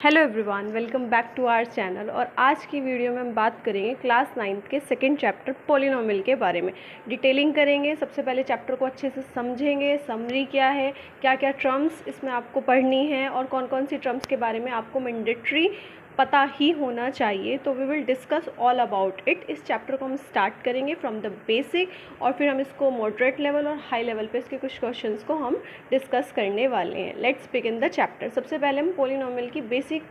Hello everyone, welcome back to our channel. और आज की वीडियो में हम बात करेंगे क्लास 9th के सेकंड चैप्टर पॉलिनोमियल के बारे में। डिटेलिंग करेंगे। सबसे पहले चैप्टर को अच्छे से समझेंगे, समरी क्या है, क्या क्या टर्म्स इसमें आपको पढ़नी है और कौन कौन सी टर्म्स के बारे में आपको मैंडेटरी पता ही होना चाहिए। तो we will discuss all about it. इस चैप्टर को हम स्टार्ट करेंगे फ्रॉम द बेसिक और फिर हम इसको मॉडरेट लेवल और हाई लेवल पे इसके कुछ क्वेश्चंस को हम डिस्कस करने वाले हैं। Let's begin the chapter. सबसे पहले हम पॉलिनोमियल की बेसिक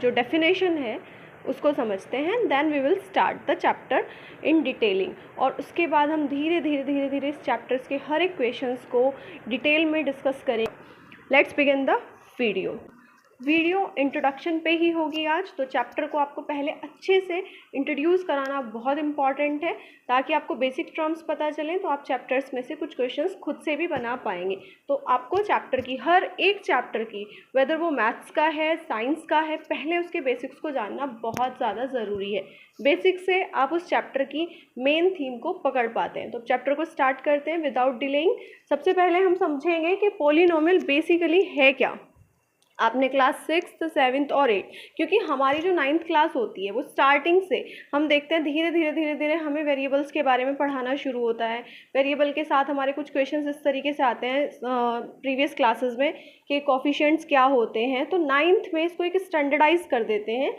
जो डेफिनेशन है उसको समझते हैं, then we will start the chapter in detailing. और उसके बाद हम धीरे धीरे इस चैप्टर्स के हर एक क्वेश्चंस को डिटेल में डिस्कस करेंगे। Let's begin the video introduction पे ही होगी आज। तो चैप्टर को आपको पहले अच्छे से इंट्रोड्यूस कराना बहुत इंपॉर्टेंट है, ताकि आपको बेसिक टर्म्स पता चलें तो आप चैप्टर्स में से कुछ क्वेश्चंस खुद से भी बना पाएंगे। तो आपको चैप्टर की हर एक चैप्टर की, वेदर वो मैथ्स का है, साइंस का है, पहले उसके बेसिक्स को जानना बहुत ज़्यादा ज़रूरी है। बेसिक से आप उस चैप्टर की मेन थीम को पकड़ पाते हैं। तो चैप्टर को स्टार्ट करते हैं विदाउट डिलेइंग। सबसे पहले हम समझेंगे कि पॉलिनोमियल बेसिकली है क्या। आपने क्लास 6th, 7th और 8th, क्योंकि हमारी जो 9th क्लास होती है वो स्टार्टिंग से हम देखते हैं धीरे धीरे हमें वेरिएबल्स के बारे में पढ़ाना शुरू होता है। वेरिएबल के साथ हमारे कुछ क्वेश्चंस इस तरीके से आते हैं प्रीवियस क्लासेस में कि कोफिशिएंट्स क्या होते हैं। तो 9th में इसको एक स्टैंडर्डाइज कर देते हैं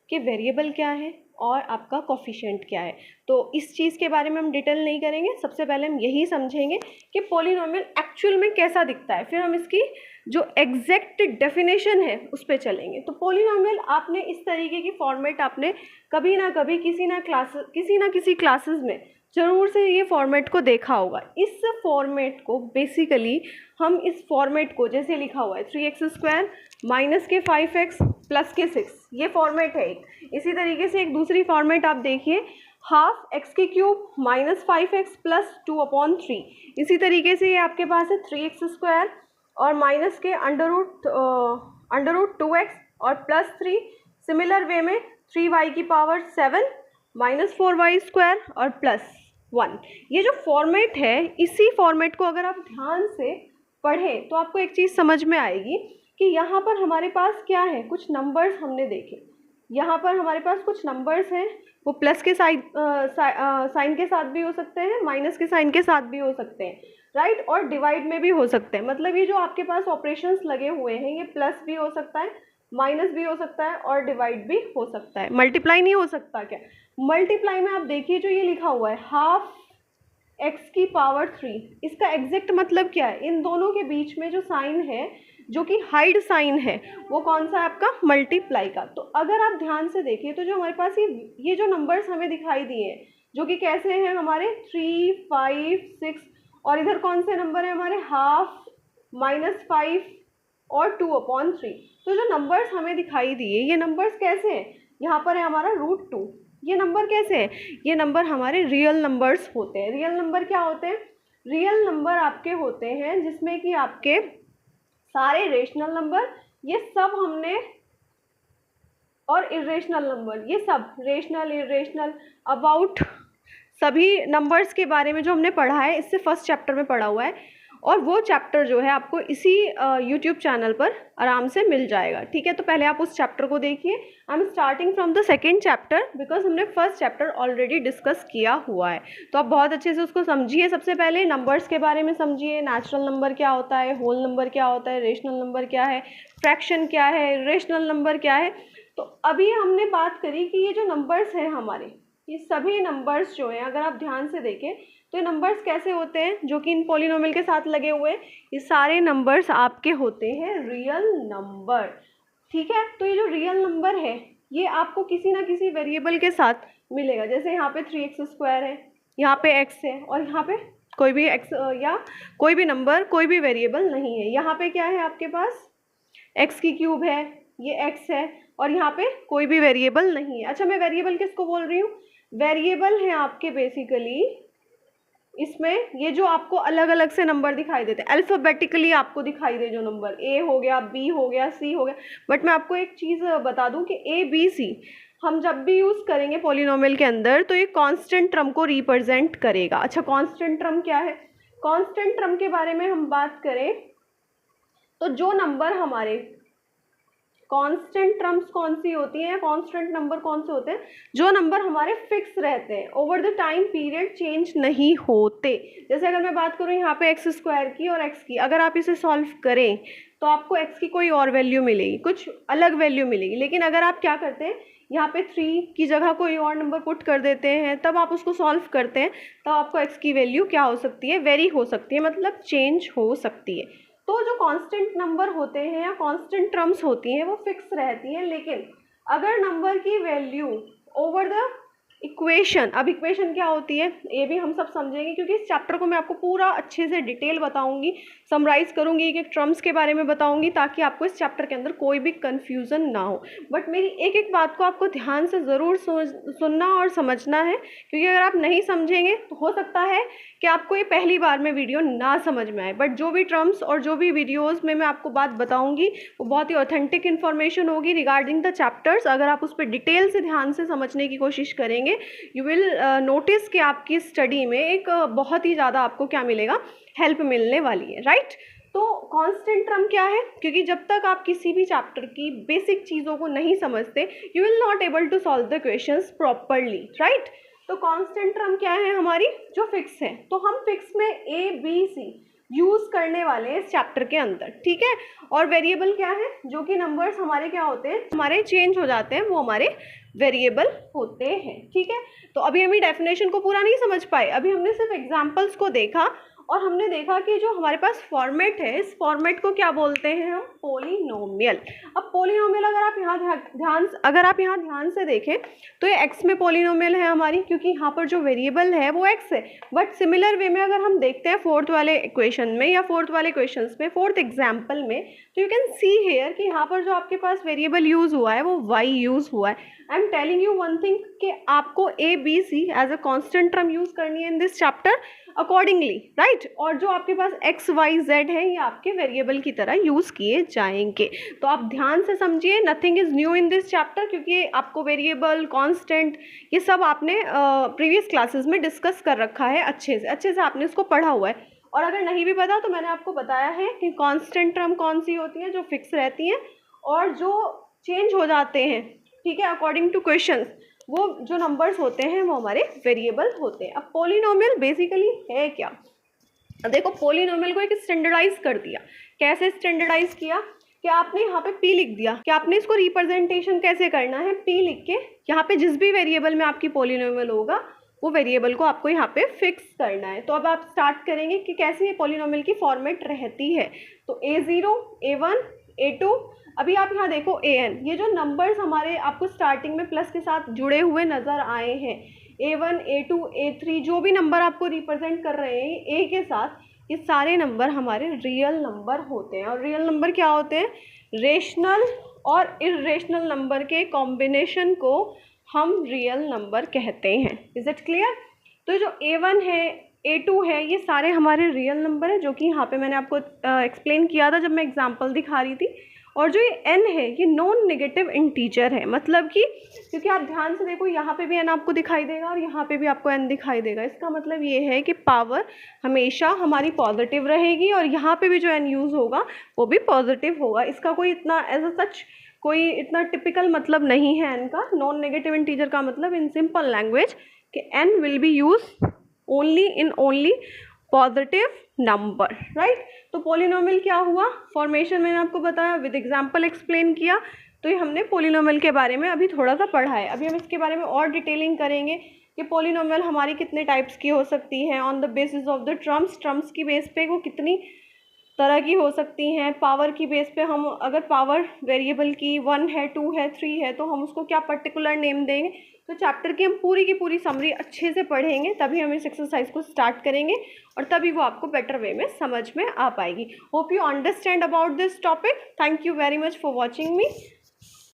कि वेरिएबल क्या है और आपका कोफिशिएंट क्या है। तो इस चीज़ के बारे में हम डिटेल नहीं करेंगे। सबसे पहले हम यही समझेंगे कि पॉलिनोमियल एक्चुअल में कैसा दिखता है, फिर हम इसकी जो एग्जैक्ट डेफिनेशन है उस पर चलेंगे। तो पॉलिनोमियल आपने इस तरीके की फॉर्मेट आपने कभी ना कभी किसी ना किसी क्लासेस में ज़रूर से ये फॉर्मेट को देखा होगा। इस फॉर्मेट को बेसिकली हम इस फॉर्मेट को जैसे लिखा हुआ है 3x² माइनस के 5x प्लस के 6, ये फॉर्मेट है एक। इसी तरीके से एक दूसरी फॉर्मेट आप देखिए, हाफ एक्स के क्यूब माइनस 5x प्लस 2/3। इसी तरीके से ये आपके पास है 3x² और माइनस के अंडर रूट 2x और प्लस 3। सिमिलर वे में 3y⁻7 माइनस 4y² और प्लस 1। ये जो फॉर्मेट है, इसी फॉर्मेट को अगर आप ध्यान से पढ़ें तो आपको एक चीज़ समझ में आएगी कि यहाँ पर हमारे पास क्या है, कुछ नंबर्स हमने देखे। यहाँ पर हमारे पास कुछ नंबर्स हैं, वो प्लस के साइन के साथ भी हो सकते हैं, माइनस के साइन के साथ भी हो सकते हैं, राइट, और डिवाइड में भी हो सकते हैं। मतलब ये जो आपके पास ऑपरेशंस लगे हुए हैं, ये प्लस भी हो सकता है, माइनस भी हो सकता है और डिवाइड भी हो सकता है। मल्टीप्लाई नहीं हो सकता क्या? मल्टीप्लाई में आप देखिए जो ये लिखा हुआ है हाफ x⁻3, इसका एग्जैक्ट मतलब क्या है? इन दोनों के बीच में जो साइन है, जो कि हाइड साइन है, वो कौन सा है आपका? मल्टीप्लाई का। तो अगर आप ध्यान से देखिए तो जो हमारे पास ये जो नंबर्स हमें दिखाई दिए हैं, जो कि कैसे हैं हमारे 3, 5, 6, और इधर कौन से नंबर है हमारे? हाफ, -5 और 2/3। तो जो नंबर्स हमें दिखाई दिए, ये नंबर्स कैसे हैं? यहाँ पर है हमारा √2। ये नंबर कैसे हैं? ये नंबर हमारे रियल नंबर्स होते हैं। रियल नंबर क्या होते हैं? रियल नंबर आपके होते हैं जिसमें कि आपके सारे रेशनल नंबर, ये सब हमने, और इरेशनल नंबर, ये सब रेशनल, इरेशनल, अबाउट सभी नंबर्स के बारे में जो हमने पढ़ा है, इससे फर्स्ट चैप्टर में पढ़ा हुआ है। और वो चैप्टर जो है आपको इसी यूट्यूब चैनल पर आराम से मिल जाएगा, ठीक है। तो पहले आप उस चैप्टर को देखिए। I am starting from the second chapter because हमने फर्स्ट चैप्टर ऑलरेडी डिस्कस किया हुआ है। तो आप बहुत अच्छे से उसको समझिए। सबसे पहले नंबर्स के बारे में समझिए। नेचुरल नंबर क्या होता है, होल नंबर क्या होता है, रेशनल नंबर क्या है, फ्रैक्शन क्या है, इरेशनल नंबर क्या है। तो अभी हमने बात करी कि ये जो नंबर्स हैं हमारे, ये सभी नंबर्स जो हैं, अगर आप ध्यान से देखें तो ये नंबर्स कैसे होते हैं जो कि इन पॉलिनोमियल के साथ लगे हुए हैं। ये सारे नंबर्स आपके होते हैं रियल नंबर, ठीक है। तो ये जो रियल नंबर है, ये आपको किसी ना किसी वेरिएबल के साथ मिलेगा। जैसे यहाँ पे 3x² है, यहाँ पे x है, और यहाँ पे कोई भी x या कोई भी नंबर, कोई भी वेरिएबल नहीं है। यहाँ पे क्या है आपके पास? x³ है, ये x है, और यहाँ पे कोई भी वेरिएबल नहीं है। अच्छा, मैं वेरिएबल किसको बोल रही हूँ? वेरिएबल है आपके बेसिकली इसमें ये जो आपको अलग अलग से नंबर दिखाई देते हैं, अल्फ़ाबेटिकली आपको दिखाई दे जो नंबर, A हो गया, B हो गया, C हो गया। बट मैं आपको एक चीज़ बता दूं कि A, B, C हम जब भी यूज़ करेंगे पॉलिनोमियल के अंदर तो ये कांस्टेंट टर्म को रिप्रेजेंट करेगा। अच्छा, कांस्टेंट टर्म क्या है? कांस्टेंट टर्म के बारे में हम बात करें तो जो नंबर हमारे कांस्टेंट टर्म्स कौन सी होती हैं, कांस्टेंट नंबर कौन से होते हैं, जो नंबर हमारे फिक्स रहते हैं, over the time period change नहीं होते। जैसे अगर मैं बात करूँ यहाँ पे एक्स स्क्वायर की और एक्स की, अगर आप इसे सॉल्व करें तो आपको एक्स की कोई और वैल्यू मिलेगी, कुछ अलग वैल्यू मिलेगी। लेकिन अगर आप क्या करते हैं, यहाँ पे 3 की जगह कोई और नंबर पुट कर देते हैं, तब आप उसको सॉल्व करते हैं, तब आपको एक्स की वैल्यू क्या हो सकती है, वेरी हो सकती है, मतलब चेंज हो सकती है। तो जो कांस्टेंट नंबर होते हैं या कांस्टेंट टर्म्स होती हैं वो फिक्स रहती हैं। लेकिन अगर नंबर की वैल्यू ओवर द इक्वेशन, अब इक्वेशन क्या होती है ये भी हम सब समझेंगे, क्योंकि इस चैप्टर को मैं आपको पूरा अच्छे से डिटेल बताऊंगी, समराइज करूंगी, एक एक टर्म्स के बारे में बताऊंगी, ताकि आपको इस चैप्टर के अंदर कोई भी कन्फ्यूज़न ना हो। बट मेरी एक एक बात को आपको ध्यान से ज़रूर सुनना और समझना है, क्योंकि अगर आप नहीं समझेंगे तो हो सकता है कि आपको ये पहली बार में वीडियो ना समझ में आए। बट जो भी टर्म्स और जो भी वीडियोज़ में मैं आपको बात बताऊँगी वो बहुत ही ऑथेंटिक इन्फॉर्मेशन होगी रिगार्डिंग द चैप्टर्स। अगर आप उस पर डिटेल से ध्यान से समझने की कोशिश करेंगे, यू विल नोटिस कि आपकी स्टडी में एक बहुत ही ज़्यादा आपको क्या मिलेगा, हेल्प मिलने वाली है, राइट। तो कांस्टेंट टर्म क्या है, क्योंकि जब तक आप किसी भी चैप्टर की बेसिक चीज़ों को नहीं समझते, you will not able to solve the questions properly, right. तो कांस्टेंट टर्म क्या है हमारी, जो फिक्स है। तो हम फिक्स में ए बी सी यूज़ करने वाले हैं इस चैप्टर के अंदर, ठीक है। और वेरिएबल क्या है, जो कि नंबर्स हमारे क्या होते हैं, हमारे चेंज हो जाते हैं, वो हमारे वेरिएबल होते हैं, ठीक है। तो अभी हम डेफिनेशन को पूरा नहीं समझ पाए, अभी हमने सिर्फ एग्जाम्पल्स को देखा और हमने देखा कि जो हमारे पास फॉर्मेट है, इस फॉर्मेट को क्या बोलते हैं हम, पोलिनोमियल। अब पोलिनोमियल अगर आप यहाँ ध्यान से देखें तो ये एक्स में पोलिनोमियल है हमारी, क्योंकि यहाँ पर जो वेरिएबल है वो एक्स है। बट सिमिलर वे में अगर हम देखते हैं फोर्थ वाले इक्वेशन में या फोर्थ वाले क्वेश्चंस में, फोर्थ एग्जाम्पल में, तो यू कैन सी हेयर कि यहाँ पर जो आपके पास वेरिएबल यूज़ हुआ है वो वाई यूज़ हुआ है। I am telling you one thing कि आपको A B C as a constant term use करनी है in this chapter accordingly, right. और जो आपके पास एक्स वाई जेड है ये आपके वेरिएबल की तरह यूज़ किए जाएंगे। तो आप ध्यान से समझिए, nothing is new in this chapter, क्योंकि आपको वेरिएबल, कांस्टेंट, ये सब आपने प्रीवियस क्लासेस में डिस्कस कर रखा है, अच्छे से आपने इसको पढ़ा हुआ है। और अगर नहीं भी पता तो मैंने आपको बताया है कि कांस्टेंट टर्म कौन सी होती है, जो फिक्स रहती हैं और जो चेंज हो जाते हैं, ठीक है, अकॉर्डिंग टू क्वेश्चंस, वो जो नंबर्स होते हैं वो हमारे वेरिएबल होते हैं। अब पोलिनोमियल बेसिकली है क्या, देखो पोलिनोमियल को एक स्टैंडर्डाइज कर दिया। कैसे स्टैंडर्डाइज किया कि आपने यहाँ पे p लिख दिया, कि आपने इसको रिप्रेजेंटेशन कैसे करना है, p लिख के यहाँ पे जिस भी वेरिएबल में आपकी पोलिनोमियल होगा वो वेरिएबल को आपको यहाँ पे फिक्स करना है। तो अब आप स्टार्ट करेंगे कि कैसे ये पोलिनोमियल की फॉर्मेट रहती है। तो a0, a1, a2, अभी आप यहाँ देखो an, ये जो नंबर्स हमारे आपको स्टार्टिंग में प्लस के साथ जुड़े हुए नज़र आए हैं, a1, a2, a3, जो भी नंबर आपको रिप्रेजेंट कर रहे हैं a के साथ, ये सारे नंबर हमारे रियल नंबर होते हैं। और रियल नंबर क्या होते हैं, रेशनल और इर्रेशनल नंबर के कॉम्बिनेशन को हम रियल नंबर कहते हैं। Is it clear. तो जो a1 है, a2 है, ये सारे हमारे रियल नंबर है, जो कि यहाँ पे मैंने आपको एक्सप्लेन किया था जब मैं एग्जांपल दिखा रही थी। और जो ये n है ये नॉन नेगेटिव इंटीजर है, मतलब कि क्योंकि आप ध्यान से देखो यहाँ पे भी n आपको दिखाई देगा और यहाँ पे भी आपको n दिखाई देगा, इसका मतलब ये है कि पावर हमेशा हमारी पॉजिटिव रहेगी और यहाँ पे भी जो n यूज़ होगा वो भी पॉजिटिव होगा। इसका कोई इतना एज सच कोई इतना टिपिकल मतलब नहीं है n का। नॉन नेगेटिव इंटीजर का मतलब इन सिंपल लैंग्वेज कि n will be use only positive number, right. तो पोलिनोमियल क्या हुआ, फॉर्मेशन मैंने आपको बताया, विद एग्जांपल एक्सप्लेन किया। तो ये हमने पोलिनोमियल के बारे में अभी थोड़ा सा पढ़ा है। अभी हम इसके बारे में और डिटेलिंग करेंगे कि पोलिनोमियल हमारी कितने टाइप्स की हो सकती है, on the basis of the terms की बेस पे वो कितनी तरह की हो सकती हैं, पावर की बेस पे हम अगर पावर वेरिएबल की 1 है, 2 है, 3 है, तो हम उसको क्या पर्टिकुलर नेम देंगे। तो चैप्टर की हम पूरी की पूरी समरी अच्छे से पढ़ेंगे, तभी हम इस एक्सरसाइज को स्टार्ट करेंगे और तभी वो आपको बेटर वे में समझ में आ पाएगी। Hope you understand about this topic. Thank you very much for watching me.